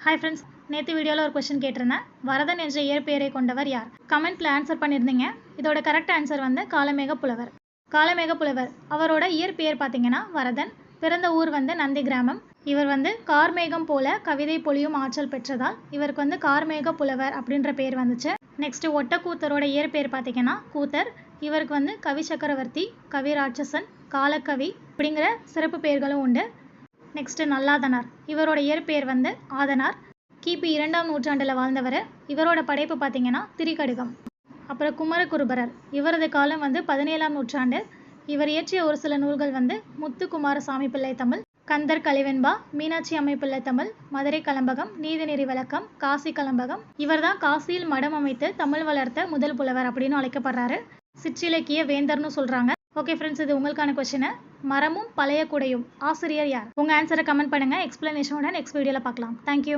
Hi friends, நேற்று வீடியோவில் ஒரு கொஸ்டின் கேட்டிருந்தேன். வரதன் என்ற இயற்பெயரை கொண்டவர் யார்? கமெண்ட்டில் ஆன்சர் பண்ணியிருந்தீங்க. இதோட கரெக்ட் ஆன்சர் வந்து காலமேக புலவர். காலமேக புலவர் அவரோட இயற்பெயர் பார்த்தீங்கன்னா வரதன். பிறந்த ஊர் வந்து நந்தி கிராமம். இவர் வந்து கார்மேகம் போல கவிதை பொழியும் ஆற்றல் பெற்றதால் இவருக்கு வந்து கார்மேக புலவர் அப்படின்ற பேர் வந்துச்சு. நெக்ஸ்ட் ஒட்டக்கூத்தரோட இயற்பெயர் பார்த்தீங்கன்னா கூத்தர். இவருக்கு வந்து கவி சக்கரவர்த்தி, கவி ராட்சசன், காலக்கவி அப்படிங்கிற சிறப்பு பெயர்களும் உண்டு. நெக்ஸ்ட் நல்லாதனார், இவரோட இயற்பெயர் வந்து ஆதனார். கிபி 2ஆம் நூற்றாண்டில் வாழ்ந்தவர். இவரோட படைப்பு பார்த்தீங்கன்னா திரிகடுகம். அப்புறம் குமரகுருபரர், இவரது காலம் வந்து 17ஆம் நூற்றாண்டு. இவர் இயற்றிய ஒரு சில நூல்கள் வந்து முத்துக்குமாரசாமி பிள்ளை தமிழ், கந்தர் கலிவெண்பா, மீனாட்சி அம்மை பிள்ளை தமிழ், மதுரை கலம்பகம், நீதிநெறி விளக்கம், காசி கலம்பகம். இவர் தான் காசியில் மடம் அமைத்து தமிழ் வளர்த்த முதல் புலவர் அப்படின்னு அழைக்கப்படுறாரு. சிற்றிலக்கிய வேந்தர்னு சொல்றாங்க. ஓகே ஃப்ரெண்ட்ஸ், இது உங்களுக்கான கொஸ்டின். மரமும் பழைய குடையும் ஆசிரியர் யார்? உங்கள் ஆன்சரை கமெண்ட் பண்ணுங்கள். எக்ஸ்பிளனேஷனோட நெக்ஸ்ட் வீடியோவில் பார்க்கலாம். தேங்க்யூ.